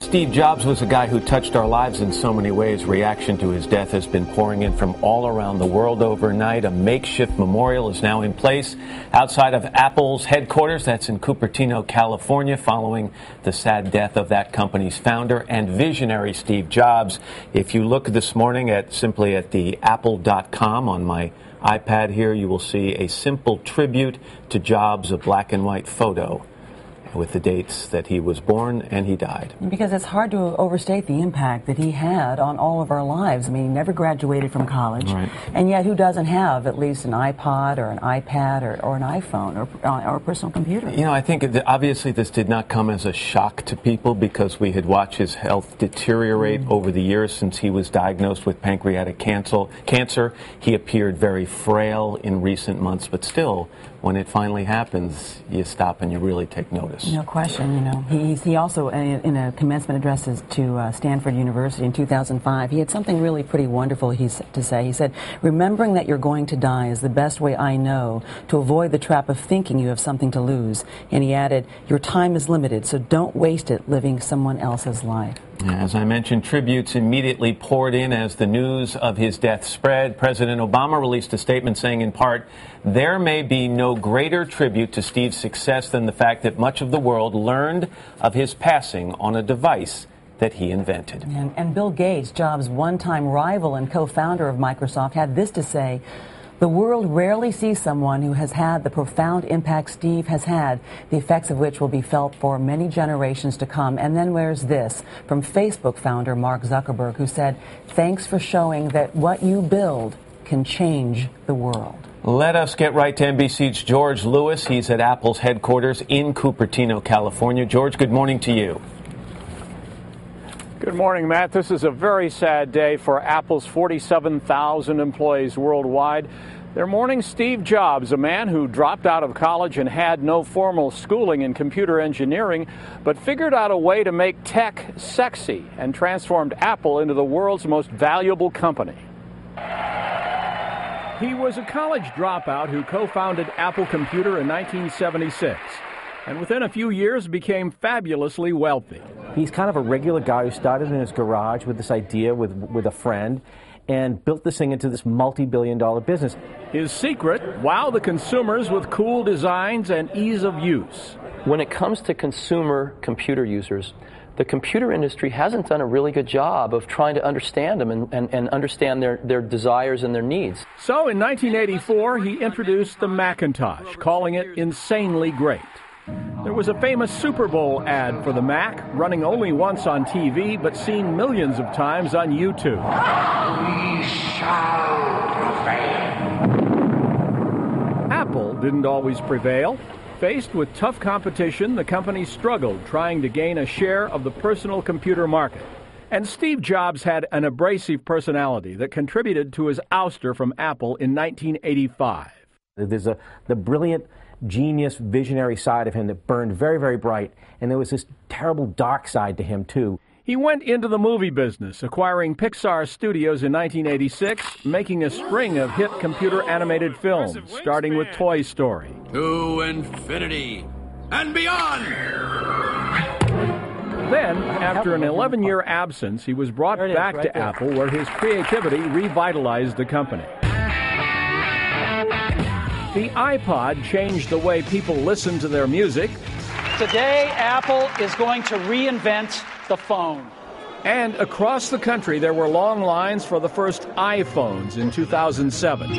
Steve Jobs was a guy who touched our lives in so many ways. Reaction to his death has been pouring in from all around the world overnight. A makeshift memorial is now in place outside of Apple's headquarters. That's in Cupertino, California, following the sad death of that company's founder and visionary, Steve Jobs. If you look this morning simply at the apple.com on my iPad here, you will see a simple tribute to Jobs, a black and white photo with the dates that he was born and he died. Because it's hard to overstate the impact that he had on all of our lives. I mean, he never graduated from college, right. And yet who doesn't have at least an iPod or an iPad or an iPhone or a personal computer? You know, I think obviously this did not come as a shock to people because we had watched his health deteriorate over the years since he was diagnosed with pancreatic cancer. He appeared very frail in recent months, but still, when it finally happens, you stop and you really take notice. No question, you know. He also, in a commencement address to Stanford University in 2005, he had something really pretty wonderful to say. He said, "Remembering that you're going to die is the best way I know to avoid the trap of thinking you have something to lose." And he added, "Your time is limited, so don't waste it living someone else's life." As I mentioned, tributes immediately poured in as the news of his death spread. President Obama released a statement saying, in part, "There may be no greater tribute to Steve's success than the fact that much of the world learned of his passing on a device that he invented." And Bill Gates, Jobs' one-time rival and co-founder of Microsoft, had this to say: "The world rarely sees someone who has had the profound impact Steve has had, the effects of which will be felt for many generations to come." And then there's this from Facebook founder Mark Zuckerberg, who said, "Thanks for showing that what you build can change the world." Let us get right to NBC's George Lewis. He's at Apple's headquarters in Cupertino, California. George, good morning to you. Good morning, Matt. This is a very sad day for Apple's 47,000 employees worldwide. They're mourning Steve Jobs, a man who dropped out of college and had no formal schooling in computer engineering, but figured out a way to make tech sexy and transformed Apple into the world's most valuable company. He was a college dropout who co-founded Apple Computer in 1976. And within a few years became fabulously wealthy. He's kind of a regular guy who started in his garage with this idea with a friend and built this thing into this multi-billion-dollar business. His secret, wow the consumers with cool designs and ease of use. When it comes to consumer computer users, the computer industry hasn't done a really good job of trying to understand them and understand their desires and their needs. So in 1984, he introduced the Macintosh, calling it insanely great. There was a famous Super Bowl ad for the Mac, running only once on TV, but seen millions of times on YouTube. We shall prevail. Apple didn't always prevail. Faced with tough competition, the company struggled trying to gain a share of the personal computer market. And Steve Jobs had an abrasive personality that contributed to his ouster from Apple in 1985. There's the brilliant genius, visionary side of him that burned very, very bright, and there was this terrible dark side to him, too. He went into the movie business, acquiring Pixar Studios in 1986, making a string of hit computer-animated films, starting with Toy Story. To infinity and beyond! Then, after an 11-year absence, he was brought back to Apple, where his creativity revitalized the company. The iPod changed the way people listen to their music. Today, Apple is going to reinvent the phone. And across the country, there were long lines for the first iPhones in 2007.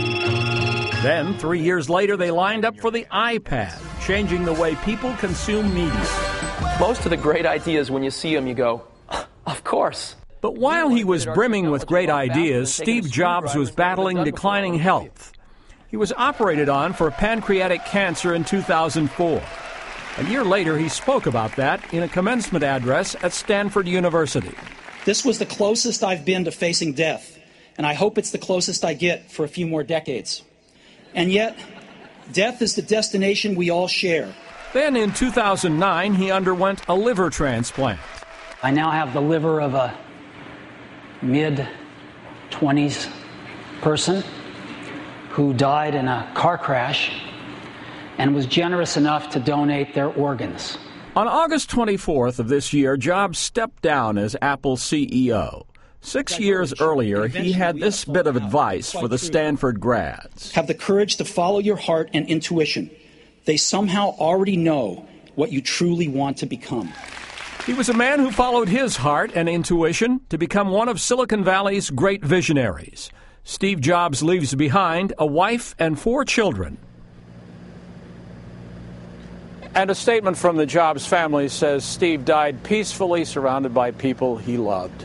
Then, 3 years later, they lined up for the iPad, changing the way people consume media. Most of the great ideas, when you see them, you go, of course. But while he was brimming with great ideas, Steve Jobs was battling declining health. He was operated on for pancreatic cancer in 2004. A year later, he spoke about that in a commencement address at Stanford University. This was the closest I've been to facing death, and I hope it's the closest I get for a few more decades. And yet, death is the destination we all share. Then in 2009, he underwent a liver transplant. I now have the liver of a mid-20s person who died in a car crash and was generous enough to donate their organs. On August 24th of this year, Jobs stepped down as Apple CEO. 6 years earlier, he had this bit of advice for the Stanford grads. Have the courage to follow your heart and intuition. They somehow already know what you truly want to become. He was a man who followed his heart and intuition to become one of Silicon Valley's great visionaries. Steve Jobs leaves behind a wife and 4 children. And a statement from the Jobs family says Steve died peacefully, surrounded by people he loved.